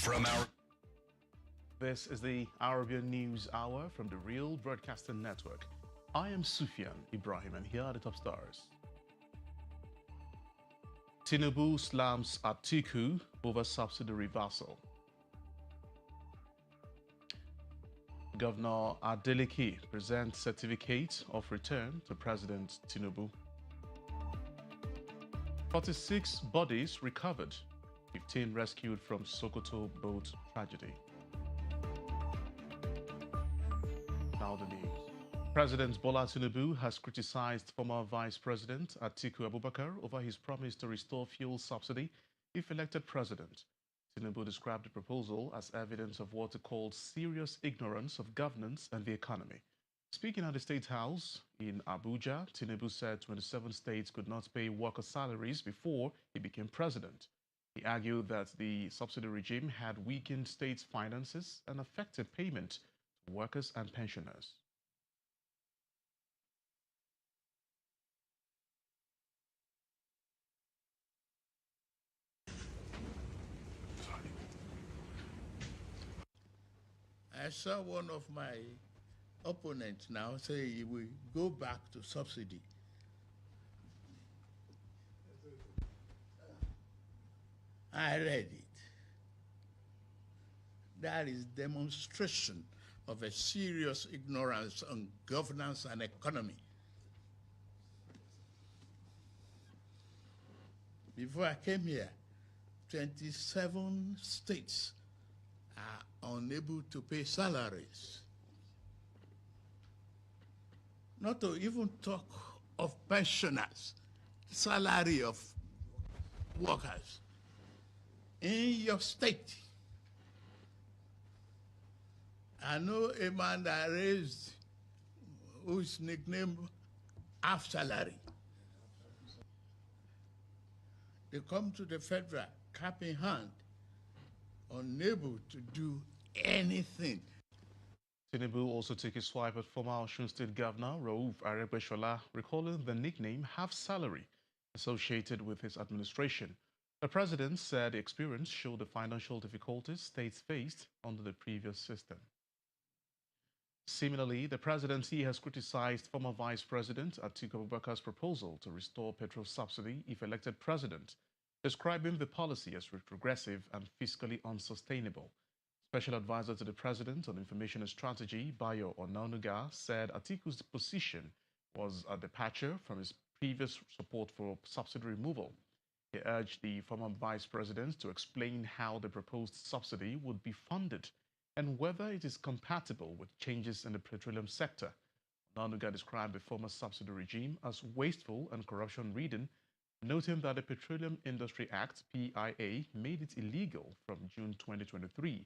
from our... This is the RBN News Hour from the Real Broadcasting Network. I am Sufyan Ibrahim, and here are the top stars. Tinubu slams Atiku over subsidy reversal. Governor Adeleke presents certificate of return to President Tinubu. 46 bodies recovered, 15 rescued from Sokoto boat tragedy. Now the news. President Bola Tinubu has criticized former Vice President Atiku Abubakar over his promise to restore fuel subsidy if elected president. Tinubu described the proposal as evidence of what he called serious ignorance of governance and the economy. Speaking at the State House in Abuja, Tinubu said 27 states could not pay worker salaries before he became president. He argued that the subsidy regime had weakened states' finances and affected payment to workers and pensioners. I saw one of my opponents now say he will go back to subsidy. I read it. That is demonstration of a serious ignorance on governance and economy. Before I came here, 27 states are unable to pay salaries. Not to even talk of pensioners, salary of workers. In your state, I know a man that raised, who is nicknamed half salary. They come to the federal, cap in hand, unable to do anything. Tinubu also took a swipe at former Osun State Governor Rauf Aregbesola, recalling the nickname half salary associated with his administration. The president said the experience showed the financial difficulties states faced under the previous system. Similarly, the presidency has criticized former Vice President Atiku Abubakar's proposal to restore petrol subsidy if elected president, describing the policy as retrogressive and fiscally unsustainable. Special Advisor to the President on Information and Strategy, Bayo Onanuga, said Atiku's position was a departure from his previous support for subsidy removal. He urged the former Vice President to explain how the proposed subsidy would be funded and whether it is compatible with changes in the petroleum sector. Onanuga described the former subsidy regime as wasteful and corruption-ridden, noting that the Petroleum Industry Act, PIA, made it illegal from June 2023.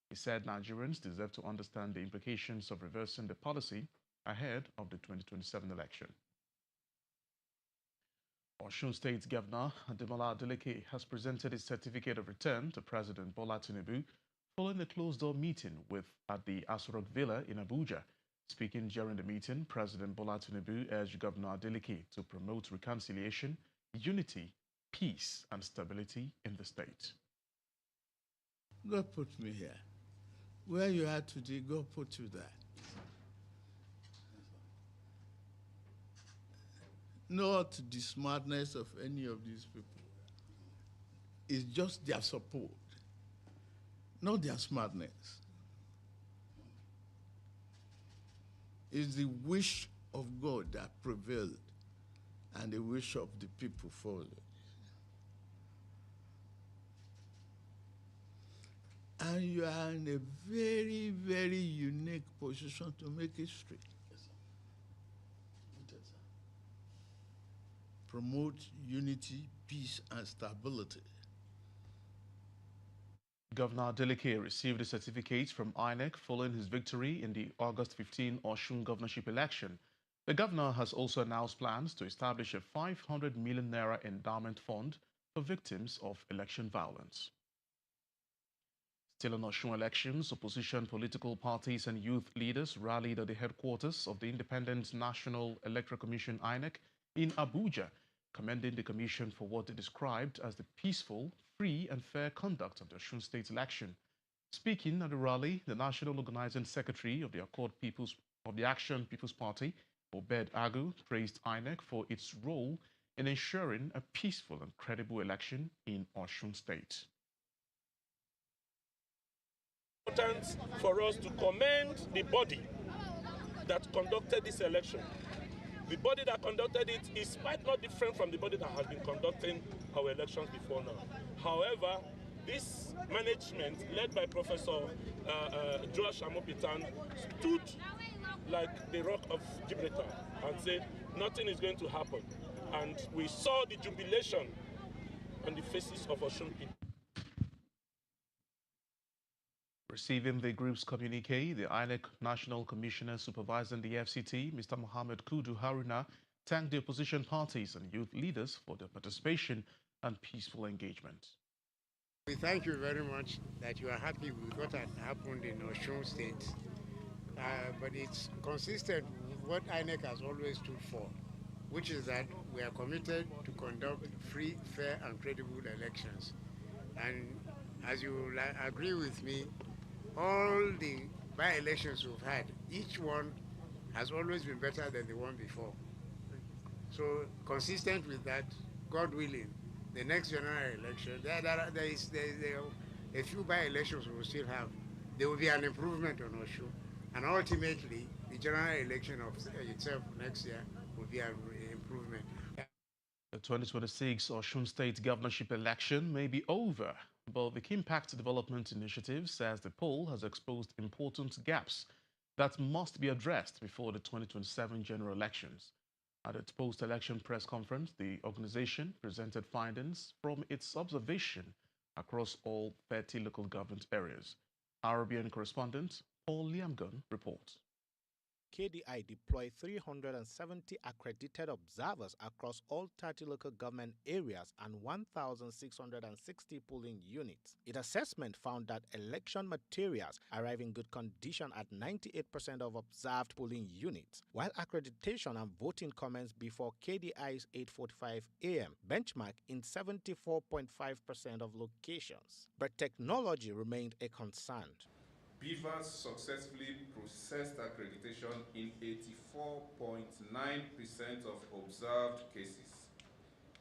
He said Nigerians deserve to understand the implications of reversing the policy ahead of the 2027 election. Osun State Governor Ademola Adeleke has presented his certificate of return to President Bola Tinubu following a closed-door meeting at the Aso Rock Villa in Abuja. Speaking during the meeting, President Bola Tinubu urged Governor Adeleke to promote reconciliation, unity, peace, and stability in the state. God put me here. Where you are today, God put you there. Not the smartness of any of these people. It's just their support, not their smartness. It's the wish of God that prevailed and the wish of the people followed. And you are in a very, very unique position to make history. Yes, sir. Noted, sir. Promote unity, peace, and stability. Governor Adeleke received a certificate from INEC following his victory in the August 15 Osun governorship election. The governor has also announced plans to establish a 500 million naira endowment fund for victims of election violence. Still on Osun elections, opposition political parties and youth leaders rallied at the headquarters of the Independent National Electoral Commission INEC in Abuja, commending the commission for what they described as the peaceful, free and fair conduct of the Osun State election. Speaking at the rally, the National Organizing Secretary of the Action People's Party, Obed Agu, praised INEC for its role in ensuring a peaceful and credible election in Osun State. Important for us to commend the body that conducted this election. The body that conducted it is quite not different from the body that has been conducting our elections before now. However, this management, led by Professor Joash Amopitan, stood like the rock of Gibraltar and said nothing is going to happen. And we saw the jubilation on the faces of Osun people. Receiving the group's communique, the INEC National Commissioner supervising the FCT, Mr. Mohammed Kudu Haruna, thanked the opposition parties and youth leaders for their participation and peaceful engagement. We thank you very much that you are happy with what had happened in Osun State. But it's consistent with what INEC has always stood for, which is that we are committed to conduct free, fair, and credible elections. And as you agree with me, all the by-elections we've had, each one has always been better than the one before. So, consistent with that, God willing, the next general election, there are a few by-elections we will still have. There will be an improvement on Osun, and ultimately, the general election of itself next year will be an improvement. The 2026 Osun State governorship election may be over, but the Impact Development Initiative says the poll has exposed important gaps that must be addressed before the 2027 general elections. At its post-election press conference, the organization presented findings from its observation across all 30 local government areas. RBN correspondent Paul Liamgun reports. KDI deployed 370 accredited observers across all 30 local government areas and 1,660 polling units. Its assessment found that election materials arrive in good condition at 98% of observed polling units, while accreditation and voting commenced before KDI's 8:45 a.m. benchmark in 74.5% of locations. But technology remained a concern. BVAS successfully processed accreditation in 84.9% of observed cases,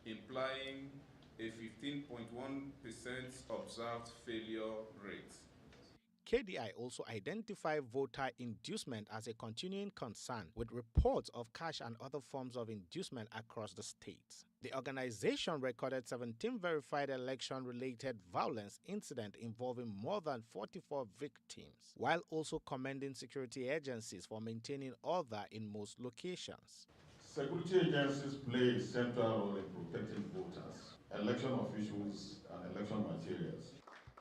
implying a 15.1% observed failure rate. KDI also identified voter inducement as a continuing concern, with reports of cash and other forms of inducement across the state. The organization recorded 17 verified election-related violence incidents involving more than 44 victims, while also commending security agencies for maintaining order in most locations. Security agencies play a central role in protecting voters, election officials, and election materials.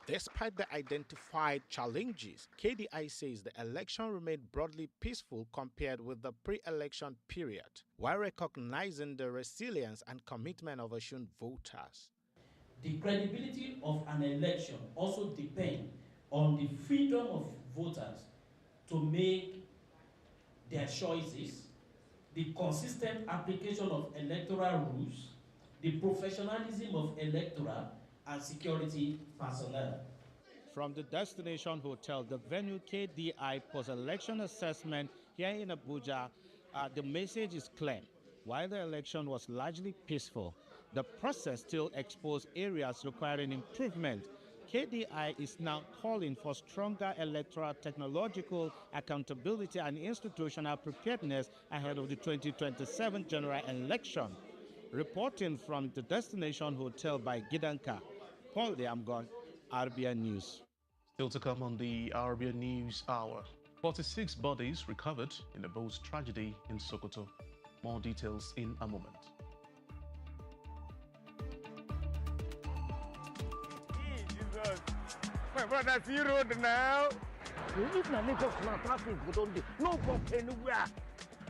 Despite the identified challenges, KDI says the election remained broadly peaceful compared with the pre-election period, while recognizing the resilience and commitment of Osun voters. The credibility of an election also depends on the freedom of voters to make their choices, the consistent application of electoral rules, the professionalism of electoral and security personnel. From the destination hotel, the venue KDI post-election assessment here in Abuja, the message is clear. While the election was largely peaceful, the process still exposed areas requiring improvement. KDI is now calling for stronger electoral technological accountability and institutional preparedness ahead of the 2027 general election. Reporting from the destination hotel by Gidanka, Paul Liamgun, RBN News. Still to come on the RBN News Hour. 46 bodies recovered in the boat's tragedy in Sokoto. More details in a moment. Jesus. My brother, see road now. If na Lagos na traffic, we don't do. No go anywhere.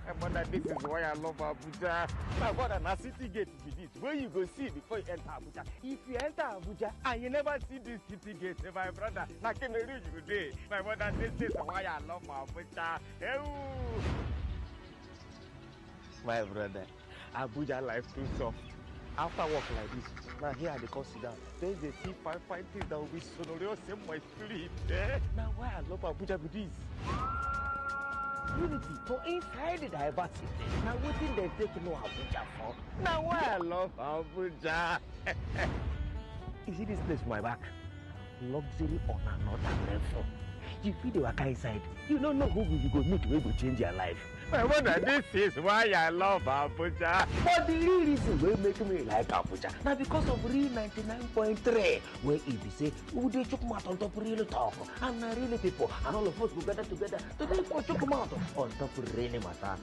My brother, this is why I love Abuja. My brother, na city gate be this. Where you go see before you enter Abuja. If you enter Abuja and you never see this city gate, my brother, na Cameroon you dey. My brother, this is why I love Abuja. My brother, Abuja life too soft. After work like this, now here I dey come sit down. Then they see fine things that will be sonorous in my spirit. Now why I love Abuja with this? Unity for inside the diversity. Now wetin dem take know Abuja for? Now why I love Abuja? You see this place my back? Luxury on another level. You feel the waka inside. You don't know who you go meet wey go change your life. My brother, this is why I love Abuja. But the real reason wey make me like Abuja na because of real 99.3 where e be say we dey chook mouth on top real talk and na real people and all of us go gather together to dey for chook mouth on top real matter.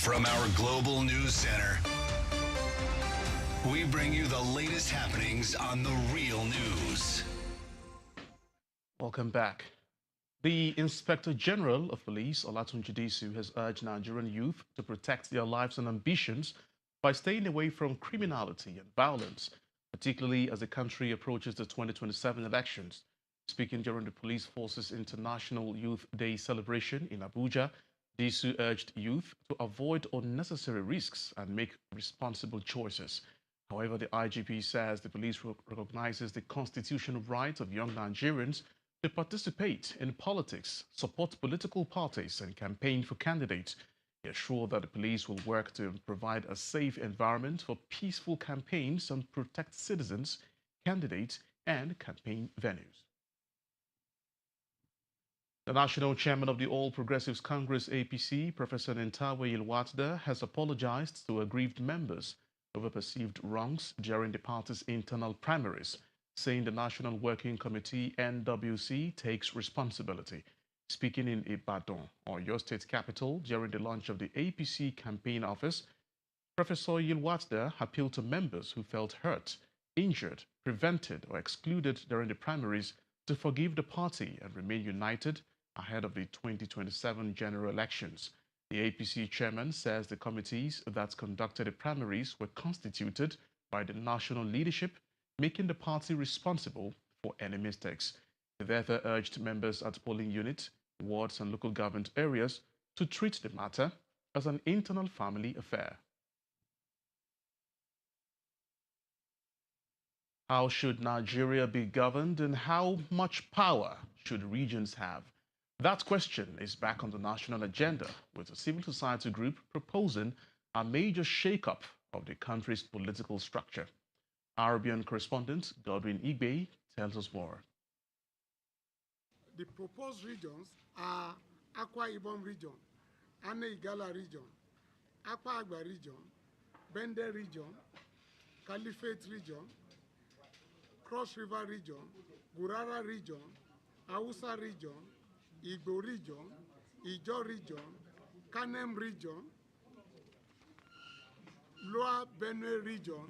From our global news center, we bring you the latest happenings on the real news. Welcome back. The Inspector General of Police, Olatunji Disu, has urged Nigerian youth to protect their lives and ambitions by staying away from criminality and violence, particularly as the country approaches the 2027 elections. Speaking during the Police Forces International Youth Day celebration in Abuja, Disu urged youth to avoid unnecessary risks and make responsible choices. However, the IGP says the police recognizes the constitutional right of young Nigerians to participate in politics, support political parties, and campaign for candidates. He assured that the police will work to provide a safe environment for peaceful campaigns and protect citizens, candidates, and campaign venues. The national chairman of the All Progressives Congress APC, Professor Nentawe Yilwatda, has apologized to aggrieved members over perceived wrongs during the party's internal primaries, saying the National Working Committee NWC takes responsibility. Speaking in Ibadan, Oyo State capital, during the launch of the APC campaign office, Professor Yilwatda appealed to members who felt hurt, injured, prevented, or excluded during the primaries to forgive the party and remain united ahead of the 2027 general elections. The APC chairman says the committees that conducted the primaries were constituted by the national leadership, making the party responsible for any mistakes. He therefore urged members at polling units, wards, and local government areas to treat the matter as an internal family affair. How should Nigeria be governed, and how much power should regions have? That question is back on the national agenda, with a civil society group proposing a major shake-up of the country's political structure. RBN correspondent Godwin Igbe tells us more. The proposed regions are Akwa Ibom region, Ane Igala region, Akwa Agba region, Bende region, Caliphate region, Cross River region, Gurara region, Hausa region, Igbo region, Ijo region, Kanem region, Lower Benue region,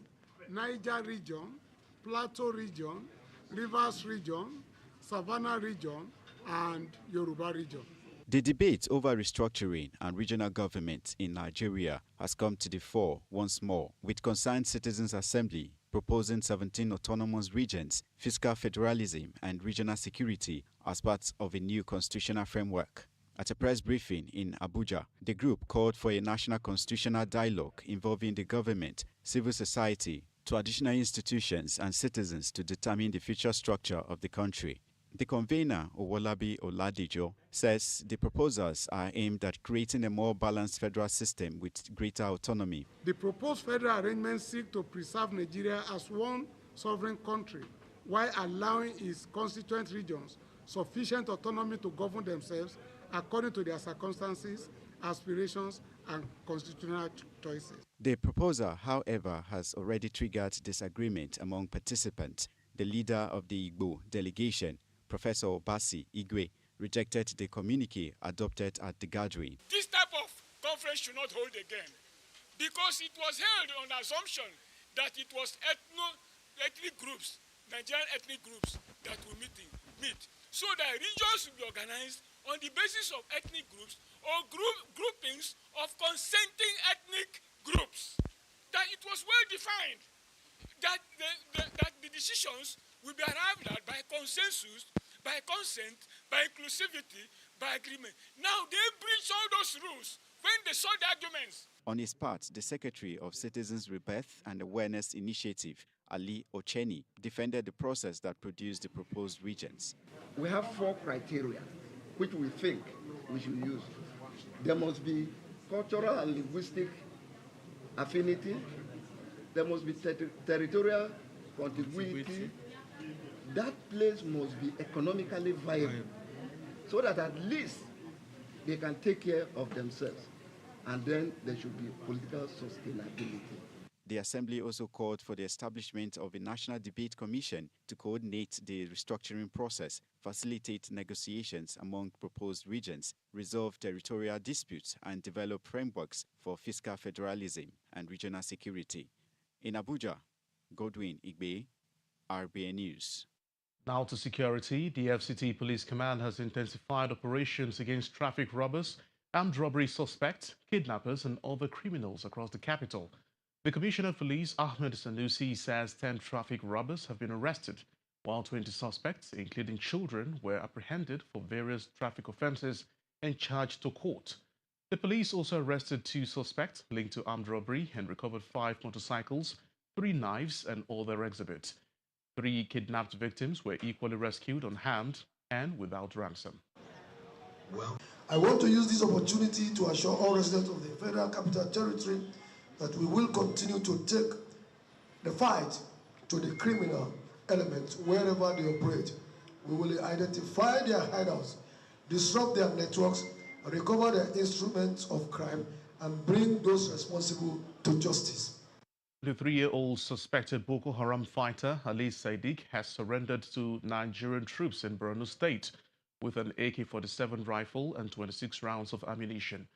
Niger region, Plateau region, Rivers region, Savannah region, and Yoruba region. The debate over restructuring and regional government in Nigeria has come to the fore once more, with Concerned Citizens Assembly proposing 17 autonomous regions, fiscal federalism, and regional security as part of a new constitutional framework. At a press briefing in Abuja, the group called for a national constitutional dialogue involving the government, civil society, traditional institutions, and citizens to determine the future structure of the country. The convener, Owolabi Oladijo, says the proposals are aimed at creating a more balanced federal system with greater autonomy. The proposed federal arrangements seek to preserve Nigeria as one sovereign country while allowing its constituent regions sufficient autonomy to govern themselves according to their circumstances, aspirations, and constitutional choices. The proposal, however, has already triggered disagreement among participants. The leader of the Igbo delegation, Professor Obasi Igwe, rejected the communique adopted at the gathering. This type of conference should not hold again because it was held on assumption that it was ethnic groups, Nigerian ethnic groups that will meet. So that regions will be organized on the basis of ethnic groups or groupings of consenting ethnic groups. That it was well defined that the decisions will be arrived at by consensus, by consent, by inclusivity, by agreement. Now they breach all those rules when they saw the arguments. On his part, the Secretary of Citizens Rebirth and Awareness Initiative, Ali Ocheni, defended the process that produced the proposed regions. We have 4 criteria which we think we should use. There must be cultural and linguistic affinity. There must be territorial contiguity. That place must be economically viable so that at least they can take care of themselves. And then there should be political sustainability. The Assembly also called for the establishment of a National Debate Commission to coordinate the restructuring process, facilitate negotiations among proposed regions, resolve territorial disputes, and develop frameworks for fiscal federalism and regional security. In Abuja, Godwin Igbe, RBN News. Now to security. The FCT Police Command has intensified operations against traffic robbers, armed robbery suspects, kidnappers, and other criminals across the capital. The Commissioner of Police, Ahmed Sanusi, says 10 traffic robbers have been arrested, while 20 suspects, including children, were apprehended for various traffic offences and charged to court. The police also arrested 2 suspects linked to armed robbery and recovered 5 motorcycles, 3 knives, and other exhibits. 3 kidnapped victims were equally rescued unharmed and without ransom. Well, I want to use this opportunity to assure all residents of the Federal Capital Territory that we will continue to take the fight to the criminal elements wherever they operate. We will identify their hideouts, disrupt their networks, recover their instruments of crime, and bring those responsible to justice. The 3-year-old suspected Boko Haram fighter Ali Sadiq has surrendered to Nigerian troops in Borno State with an AK-47 rifle and 26 rounds of ammunition.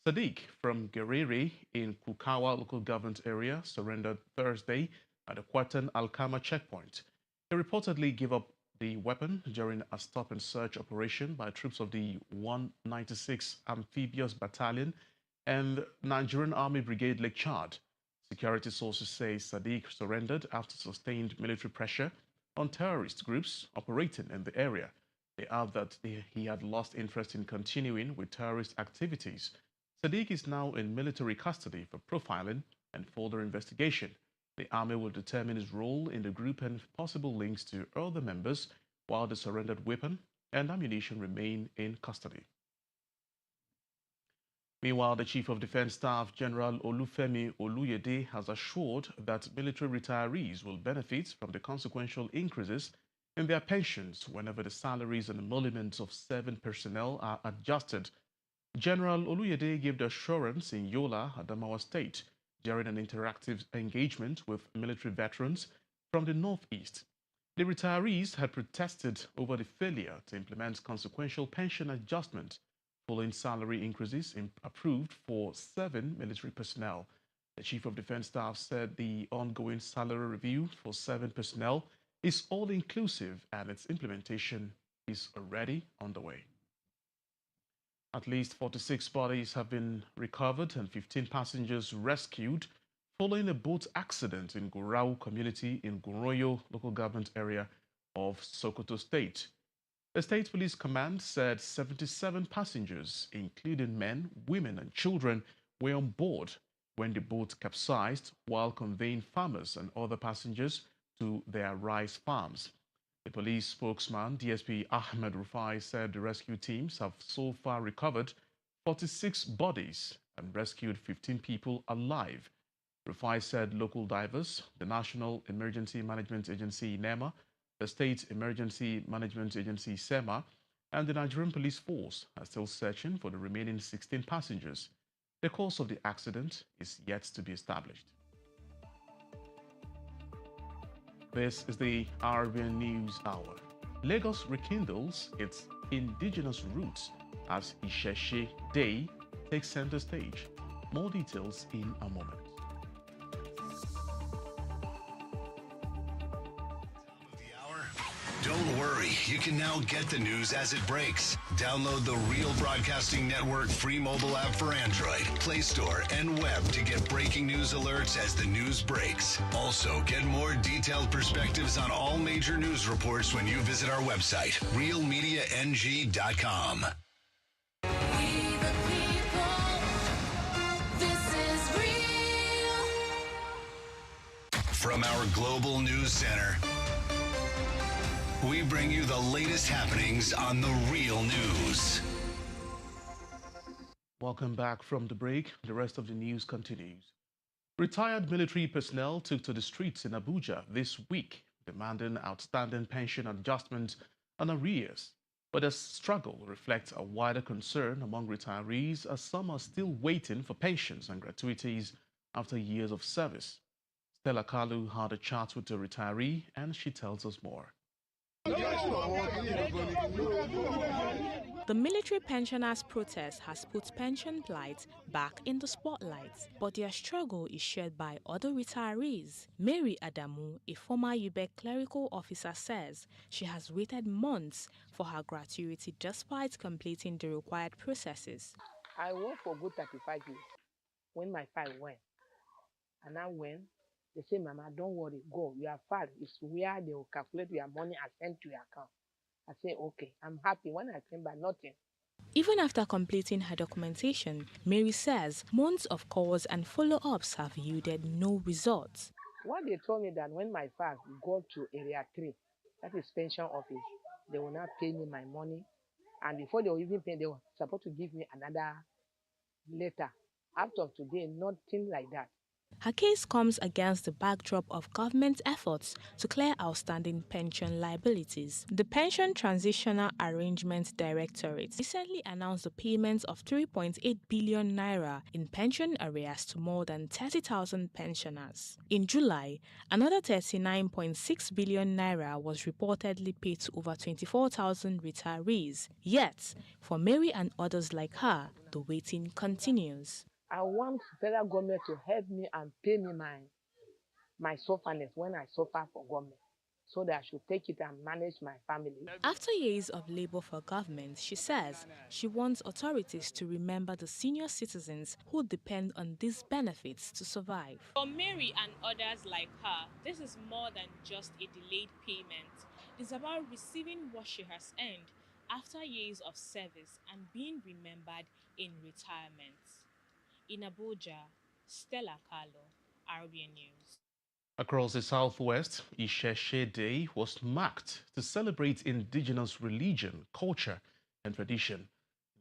Sadiq from Gerere in Kukawa local government area surrendered Thursday at the Kwatan Alkama checkpoint. He reportedly gave up the weapon during a stop-and-search operation by troops of the 196 Amphibious Battalion and Nigerian Army Brigade Lake Chad. Security sources say Sadiq surrendered after sustained military pressure on terrorist groups operating in the area. They add that he had lost interest in continuing with terrorist activities. Sadiq is now in military custody for profiling and further investigation. The army will determine his role in the group and possible links to other members, while the surrendered weapon and ammunition remain in custody. Meanwhile, the Chief of Defense Staff, General Olufemi Oluyede, has assured that military retirees will benefit from the consequential increases in their pensions whenever the salaries and emoluments of serving personnel are adjusted. General Oluyede gave the assurance in Yola, Adamawa State, during an interactive engagement with military veterans from the Northeast. The retirees had protested over the failure to implement consequential pension adjustment following salary increases approved for 7 military personnel. The Chief of Defense Staff said the ongoing salary review for 7 personnel is all-inclusive and its implementation is already underway. At least 46 bodies have been recovered and 15 passengers rescued following a boat accident in Gurau community in Goroyo local government area of Sokoto State. The State Police Command said 77 passengers, including men, women and children, were on board when the boat capsized while conveying farmers and other passengers to their rice farms. The police spokesman, DSP Ahmed Rufai, said the rescue teams have so far recovered 46 bodies and rescued 15 people alive. Rufai said local divers, the National Emergency Management Agency, NEMA, the State Emergency Management Agency, SEMA, and the Nigerian Police Force are still searching for the remaining 16 passengers. The cause of the accident is yet to be established. This is the RBN News Hour. Lagos rekindles its indigenous roots as Isheshe Day takes center stage. More details in a moment. Don't worry, you can now get the news as it breaks. Download the Real Broadcasting Network free mobile app for Android, Play Store, and web to get breaking news alerts as the news breaks. Also, get more detailed perspectives on all major news reports when you visit our website, realmediang.com. From our global news center, we bring you the latest happenings on the real news. Welcome back from the break. The rest of the news continues. Retired military personnel took to the streets in Abuja this week, demanding outstanding pension adjustment and arrears. But the struggle reflects a wider concern among retirees, as some are still waiting for pensions and gratuities after years of service. Stella Kalu had a chat with a retiree, and she tells us more. The military pensioners' protest has put pension plight back in the spotlight, but their struggle is shared by other retirees. Mary Adamu, a former UBEC clerical officer, says she has waited months for her gratuity despite completing the required processes. I worked for good 35 years when my file went. And I went, they say, Mama, don't worry, go. Your file is where they will calculate your money and send to your account. I say, okay, I'm happy. When I came back, nothing. Even after completing her documentation, Mary says months of calls and follow-ups have yielded no results. What they told me that when my file go to Area 3, that is pension office, they will not pay me my money. And before they will even pay, they were supposed to give me another letter. After today, nothing like that. Her case comes against the backdrop of government efforts to clear outstanding pension liabilities. The Pension Transitional Arrangement Directorate recently announced the payment of 3.8 billion naira in pension arrears to more than 30,000 pensioners. In July, another 39.6 billion naira was reportedly paid to over 24,000 retirees. Yet, for Mary and others like her, the waiting continues. I want federal government to help me and pay me my sufferness when I suffer for government, so that I should take it and manage my family. After years of labor for government, she says she wants authorities to remember the senior citizens who depend on these benefits to survive. For Mary and others like her, this is more than just a delayed payment. It's about receiving what she has earned after years of service and being remembered in retirement. In Abuja, Stella Carlo, RBN News. Across the southwest, Isheshe Day was marked to celebrate indigenous religion, culture, and tradition.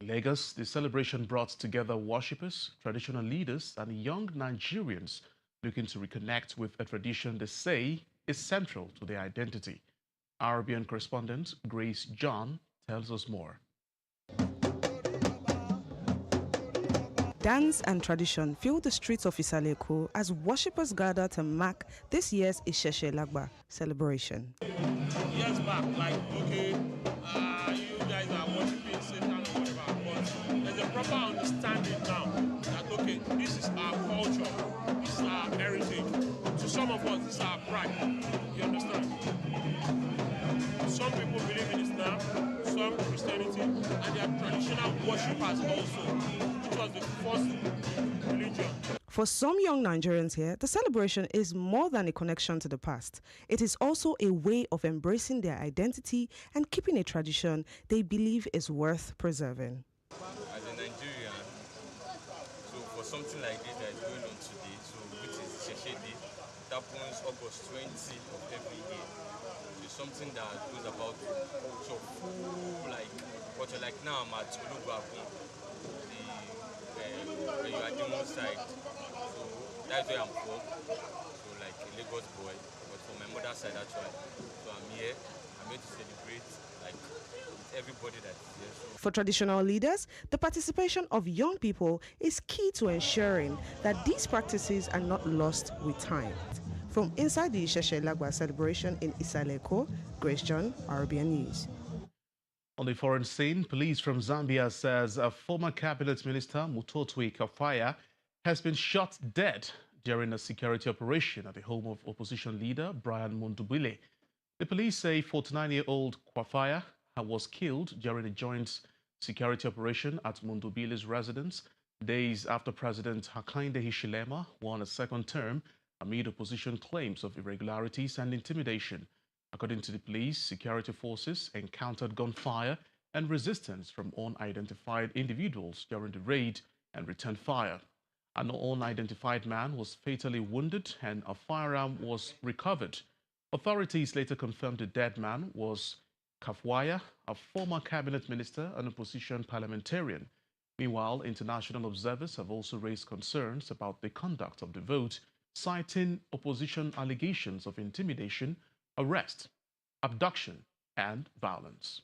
In Lagos, the celebration brought together worshippers, traditional leaders, and young Nigerians looking to reconnect with a tradition they say is central to their identity. RBN correspondent Grace John tells us more. Dance and tradition fill the streets of Isaleko as worshippers gather to mark this year's Isheshe Lagba celebration. Years back, like, okay, you guys are worshiping Satan or whatever, but there's a proper understanding now that, okay, this is our culture, this is our heritage. To some of us, this is our pride. You understand? Some people believe in Islam, some Christianity, and they are traditional worshippers also. Was the first religion. For some young Nigerians here, the celebration is more than a connection to the past. It is also a way of embracing their identity and keeping a tradition they believe is worth preserving. As a Nigerian, so for something like this that is going on today, so which is Isheshe Day, it happens August 20 of every year. It's something that goes about culture, full like culture. Like now I'm at Oluwabu. When you are Demo side, so that's where I'm from. So like a Lagos boy, but from my mother's side actually. So I'm here to celebrate like with everybody that is here. So. For traditional leaders, the participation of young people is key to ensuring that these practices are not lost with time. From inside the Isheshe Lagba celebration in Isaleko, Grace John, RBN News. On the foreign scene, police from Zambia says a former cabinet minister, Mutotwe Kafaya, has been shot dead during a security operation at the home of opposition leader Brian Mundubile. The police say 49-year-old Kafaya was killed during a joint security operation at Mundubile's residence days after President Hakainde Hichilema won a second term amid opposition claims of irregularities and intimidation. According to the police, security forces encountered gunfire and resistance from unidentified individuals during the raid and returned fire. An unidentified man was fatally wounded and a firearm was recovered. Authorities later confirmed the dead man was Kafwaya, a former cabinet minister and opposition parliamentarian. Meanwhile, international observers have also raised concerns about the conduct of the vote, citing opposition allegations of intimidation, arrest, abduction, and violence.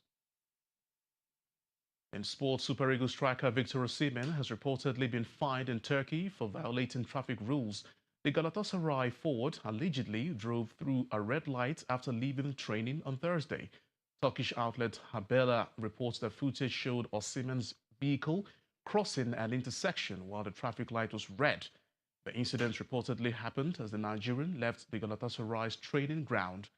In sports, Super Eagles striker Victor Osimhen has reportedly been fined in Turkey for violating traffic rules. The Galatasaray forward allegedly drove through a red light after leaving training on Thursday. Turkish outlet Haberler reports that footage showed Osimhen's vehicle crossing an intersection while the traffic light was red. The incident reportedly happened as the Nigerian left the Galatasaray's training ground.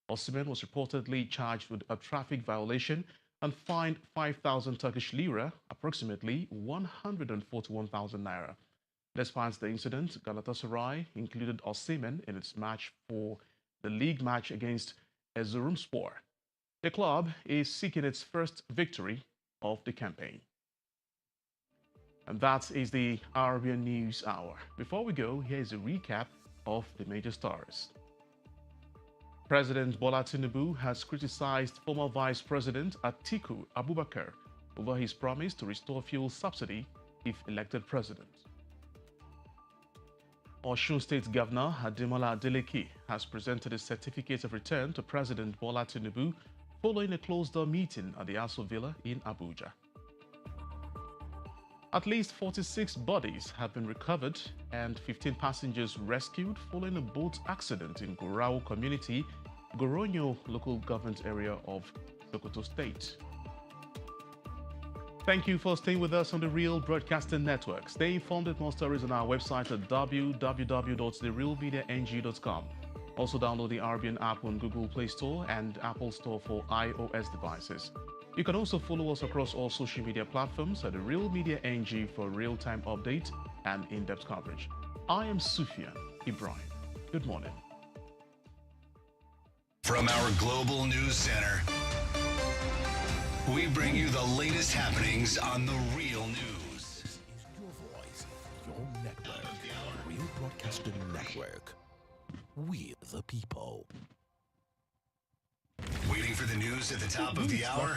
Osimhen was reportedly charged with a traffic violation and fined 5,000 Turkish lira, approximately 141,000 naira. Despite the incident, Galatasaray included Osimhen in its match for the league match against Erzurumspor. The club is seeking its first victory of the campaign. And that is the RBN News Hour. Before we go, here is a recap of the major stories. President Bola Tinubu has criticized former Vice President Atiku Abubakar over his promise to restore fuel subsidy if elected president. Osun State Governor Ademola Adeleke has presented a certificate of return to President Bola Tinubu following a closed-door meeting at the Aso Villa in Abuja. At least 46 bodies have been recovered and 15 passengers rescued following a boat accident in Gorau community, Goronyo local government area of Sokoto State. Thank you for staying with us on the Real Broadcasting Network. Stay informed with more stories on our website at www.therealmediang.com. Also download the RBN app on Google Play Store and Apple Store for iOS devices. You can also follow us across all social media platforms at The Real Media NG for real-time updates and in-depth coverage. I am Sufyan Ibrahim. Good morning. From our Global News Center, we bring you the latest happenings on The Real News. This is your voice, your network, Real Broadcasting Network. We the people. Waiting for the news at the top of the hour?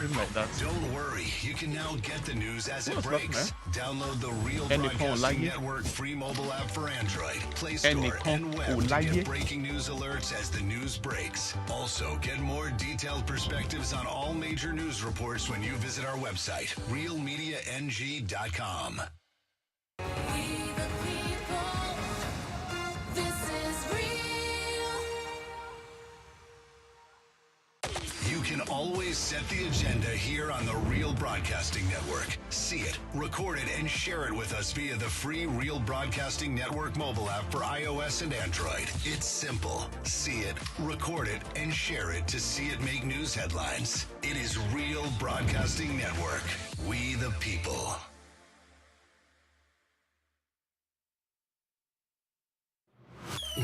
Don't worry, you can now get the news as it breaks. Download the Real Broadcasting Network free mobile app for Android, Play Store, and web to get breaking news alerts as the news breaks. Also, get more detailed perspectives on all major news reports when you visit our website, realmediang.com. You can always set the agenda here on the Real Broadcasting Network. See it, record it, and share it with us via the free Real Broadcasting Network mobile app for iOS and Android. It's simple. See it, record it, and share it to see it make news headlines. It is Real Broadcasting Network. We the people.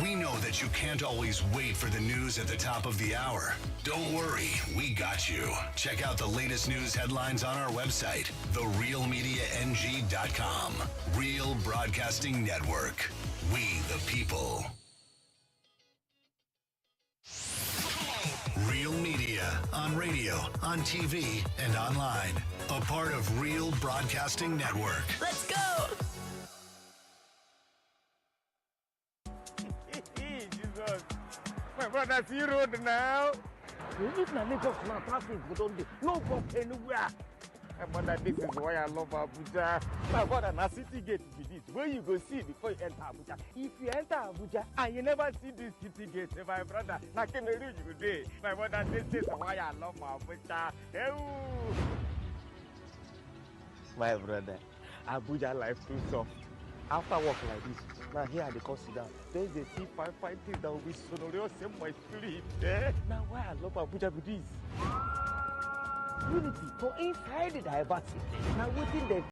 We know that you can't always wait for the news at the top of the hour. Don't worry, we got you. Check out the latest news headlines on our website, therealmediang.com. Real Broadcasting Network. We the people. Real Media on radio, on TV, and online. A part of Real Broadcasting Network. Let's go! Jesus. My brother, see road now. If na Lagos now, traffic go don dey. No go anywhere. My brother, this is why I love Abuja. My brother, na city gate be this. Where you go see before you enter Abuja. If you enter Abuja and you never see this city gate, my brother, na Cameroon you go dey. My brother, this is why I love Abuja. My brother, Abuja life too soft. After work like this, now here I dey come sit down. There's a see fine things that will be sonorous in my spirit. Now why I love Abuja with this? Unity for inside the diversity. Now within the